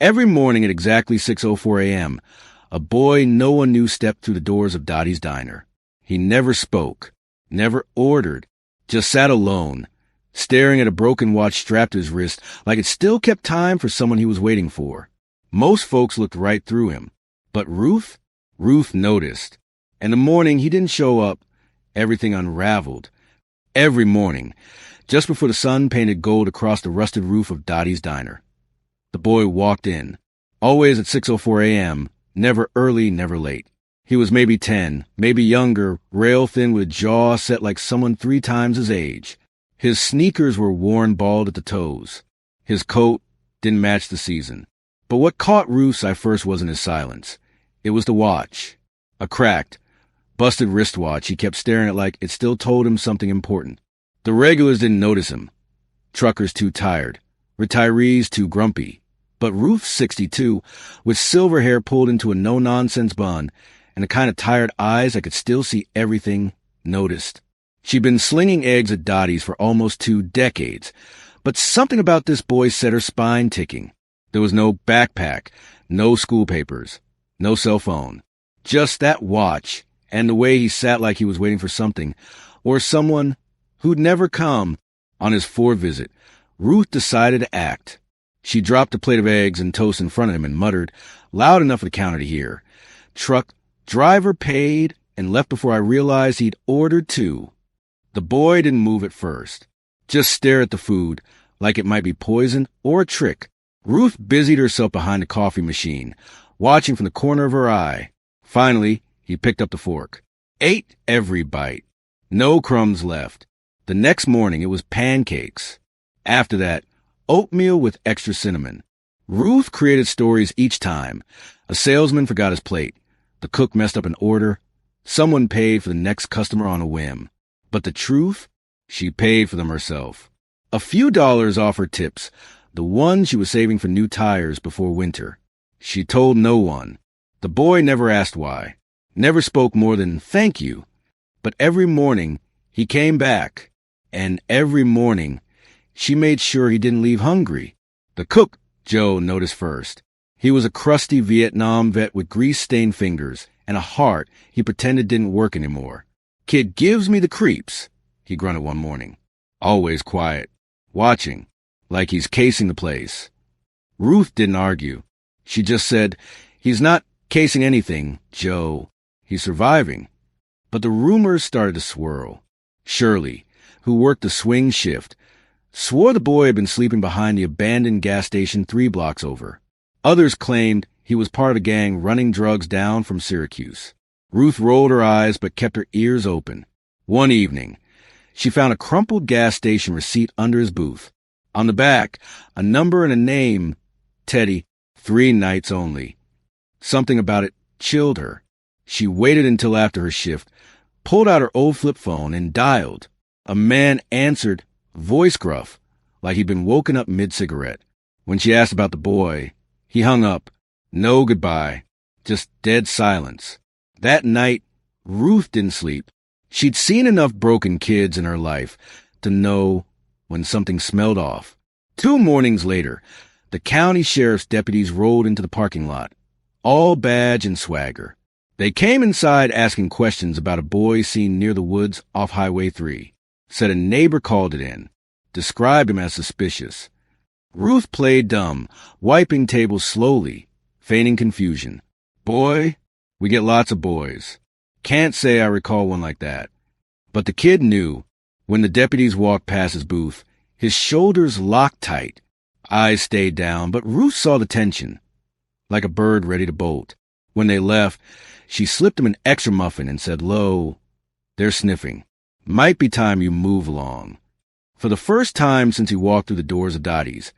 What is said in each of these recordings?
Every morning at exactly 6:04 a.m., a boy no one knew stepped through the doors of Dottie's diner. He never spoke, never ordered, just sat alone, staring at a broken watch strapped to his wrist like it still kept time for someone he was waiting for. Most folks looked right through him. But Ruth noticed. In the morning, he didn't show up. Everything unraveled. Every morning, just before the sun painted gold across the rusted roof of Dottie's diner. The boy walked in, always at 6:04 a.m., never early, never late. He was maybe 10, maybe younger, rail-thin with jaw set like someone 3 times his age. His sneakers were worn bald at the toes. His coat didn't match the season. But what caught Ruth's eye first wasn't his silence. It was the watch. A cracked, busted wristwatch he kept staring at like it still told him something important. The regulars didn't notice him. Truckers too tired. Retirees too grumpy. But Ruth, 62, with silver hair pulled into a no-nonsense bun and the kind of tired eyes that could still see everything, noticed. She'd been slinging eggs at Dottie's for almost 2 decades, but something about this boy set her spine ticking. There was no backpack, no school papers, no cell phone. Just that watch and the way he sat like he was waiting for something or someone who'd never come. On his 4th visit, Ruth decided to act. She dropped a plate of eggs and toast in front of him and muttered, loud enough for the counter to hear, "Truck driver paid and left before I realized he'd ordered 2. The boy didn't move at first, just stare at the food like it might be poison or a trick. Ruth busied herself behind the coffee machine, watching from the corner of her eye. Finally, he picked up the fork. Ate every bite. No crumbs left. The next morning, it was pancakes. After that, oatmeal with extra cinnamon. Ruth created stories each time. A salesman forgot his plate. The cook messed up an order. Someone paid for the next customer on a whim. But the truth? She paid for them herself. A few dollars off her tips, the ones she was saving for new tires before winter. She told no one. The boy never asked why. Never spoke more than thank you. But every morning, he came back. And every morning, she made sure he didn't leave hungry. The cook, Joe, noticed first. He was a crusty Vietnam vet with grease-stained fingers and a heart he pretended didn't work anymore. Kid gives me the creeps, he grunted one morning. Always quiet, watching, like he's casing the place. Ruth didn't argue. She just said, he's not casing anything, Joe. He's surviving. But the rumors started to swirl. Shirley, who worked the swing shift, swore the boy had been sleeping behind the abandoned gas station 3 blocks over. Others claimed he was part of a gang running drugs down from Syracuse. Ruth rolled her eyes but kept her ears open. One evening, she found a crumpled gas station receipt under his booth. On the back, a number and a name, Teddy, 3 nights only. Something about it chilled her. She waited until after her shift, pulled out her old flip phone and dialed. A man answered, voice gruff, like he'd been woken up mid-cigarette. When she asked about the boy, he hung up. No goodbye. Just dead silence. That night, Ruth didn't sleep. She'd seen enough broken kids in her life to know when something smelled off. 2 mornings later, the county sheriff's deputies rolled into the parking lot, all badge and swagger. They came inside asking questions about a boy seen near the woods off Highway 3. Said a neighbor called it in. Described him as suspicious. Ruth played dumb, wiping tables slowly, feigning confusion. Boy? We get lots of boys. Can't say I recall one like that. But the kid knew. When the deputies walked past his booth, his shoulders locked tight. Eyes stayed down, but Ruth saw the tension. Like a bird ready to bolt. When they left, she slipped him an extra muffin and said low, "They're sniffing. Might be time you move along." For the first time since he walked through the doors of Dottie's,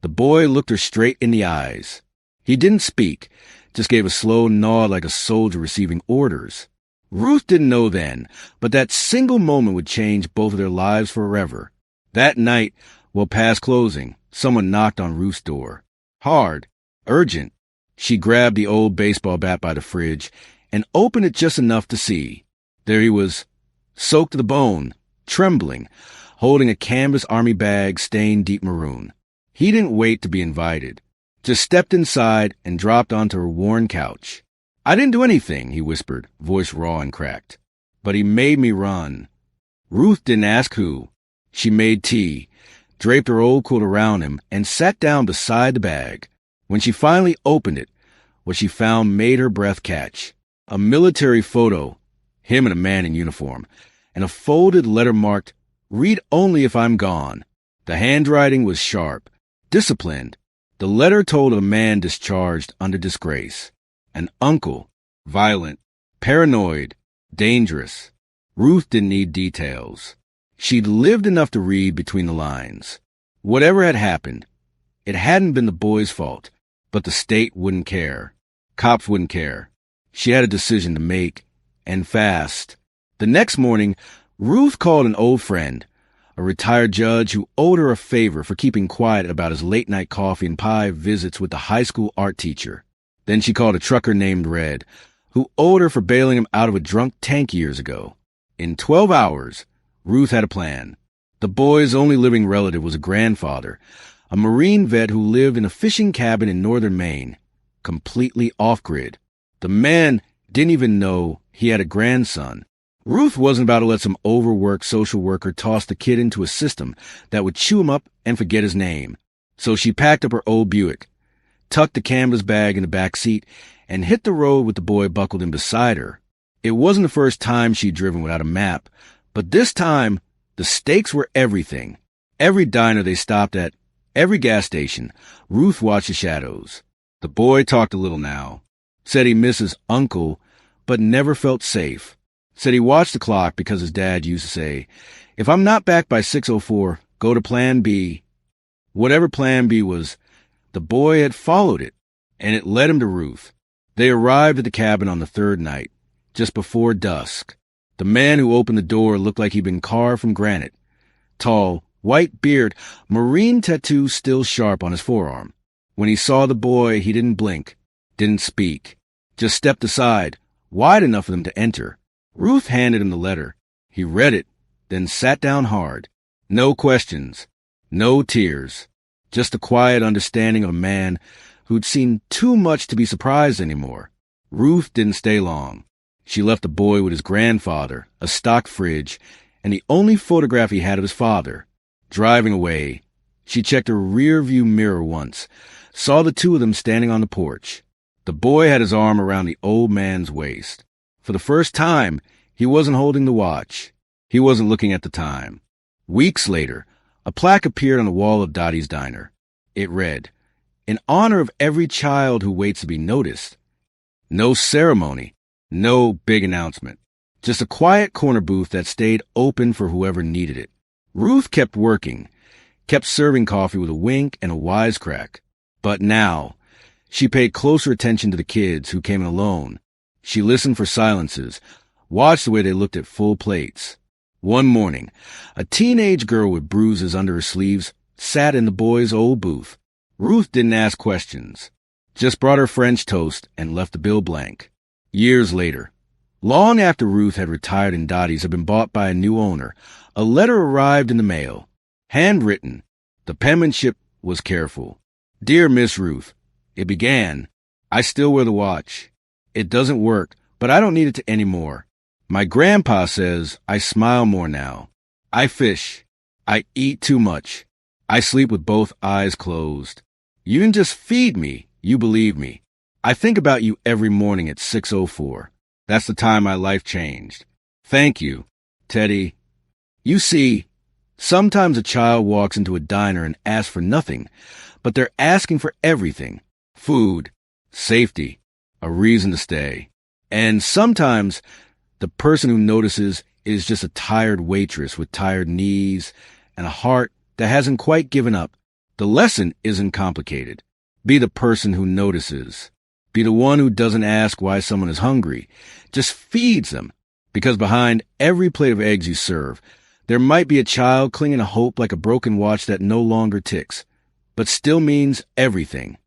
the boy looked her straight in the eyes. He didn't speak, just gave a slow nod like a soldier receiving orders. Ruth didn't know then, but that single moment would change both of their lives forever. That night, while past closing, someone knocked on Ruth's door. Hard, urgent. She grabbed the old baseball bat by the fridge and opened it just enough to see. There he was, soaked to the bone, trembling, holding a canvas army bag stained deep maroon. He didn't wait to be invited. Just stepped inside and dropped onto her worn couch. I didn't do anything, he whispered, voice raw and cracked. But he made me run. Ruth didn't ask who. She made tea, draped her old quilt around him, and sat down beside the bag. When she finally opened it, what she found made her breath catch. A military photo, him and a man in uniform, and a folded letter marked, "Read only if I'm gone." The handwriting was sharp, disciplined. The letter told of a man discharged under disgrace. An uncle, violent, paranoid, dangerous. Ruth didn't need details. She'd lived enough to read between the lines. Whatever had happened, it hadn't been the boy's fault, but the state wouldn't care. Cops wouldn't care. She had a decision to make, and fast. The next morning, Ruth called an old friend, a retired judge who owed her a favor for keeping quiet about his late-night coffee and pie visits with the high school art teacher. Then she called a trucker named Red, who owed her for bailing him out of a drunk tank years ago. In 12 hours, Ruth had a plan. The boy's only living relative was a grandfather, a Marine vet who lived in a fishing cabin in northern Maine, completely off-grid. The man didn't even know he had a grandson. Ruth wasn't about to let some overworked social worker toss the kid into a system that would chew him up and forget his name. So she packed up her old Buick, tucked the canvas bag in the back seat, and hit the road with the boy buckled in beside her. It wasn't the first time she'd driven without a map, but this time, the stakes were everything. Every diner they stopped at, every gas station, Ruth watched the shadows. The boy talked a little now. Said he missed his uncle, but never felt safe. Said he watched the clock because his dad used to say, "If I'm not back by 6:04, go to Plan B." Whatever Plan B was, the boy had followed it, and it led him to Ruth. They arrived at the cabin on the third night, just before dusk. The man who opened the door looked like he'd been carved from granite. Tall, white beard, Marine tattoo still sharp on his forearm. When he saw the boy, he didn't blink, didn't speak, just stepped aside, wide enough for them to enter. Ruth handed him the letter. He read it, then sat down hard. No questions, no tears, just the quiet understanding of a man who'd seen too much to be surprised anymore. Ruth didn't stay long. She left the boy with his grandfather, a stock fridge, and the only photograph he had of his father. Driving away, she checked her rear-view mirror once, saw the two of them standing on the porch. The boy had his arm around the old man's waist. For the first time, he wasn't holding the watch. He wasn't looking at the time. Weeks later, a plaque appeared on the wall of Dottie's diner. It read, "In honor of every child who waits to be noticed." No ceremony, no big announcement. Just a quiet corner booth that stayed open for whoever needed it. Ruth kept working, kept serving coffee with a wink and a wisecrack. But now, she paid closer attention to the kids who came in alone. She listened for silences, watched the way they looked at full plates. One morning, a teenage girl with bruises under her sleeves sat in the boy's old booth. Ruth didn't ask questions, just brought her French toast and left the bill blank. Years later, long after Ruth had retired and Dottie's had been bought by a new owner, a letter arrived in the mail. Handwritten. The penmanship was careful. "Dear Miss Ruth," it began, "I still wear the watch. It doesn't work, but I don't need it to anymore. My grandpa says I smile more now. I fish. I eat too much. I sleep with both eyes closed. You can just feed me. You believe me. I think about you every morning at 6:04. That's the time my life changed. Thank you, Teddy." You see, sometimes a child walks into a diner and asks for nothing, but they're asking for everything. Food, safety, a reason to stay. And sometimes the person who notices is just a tired waitress with tired knees and a heart that hasn't quite given up. The lesson isn't complicated. Be the person who notices. Be the one who doesn't ask why someone is hungry. Just feeds them. Because behind every plate of eggs you serve, there might be a child clinging to hope like a broken watch that no longer ticks, but still means everything.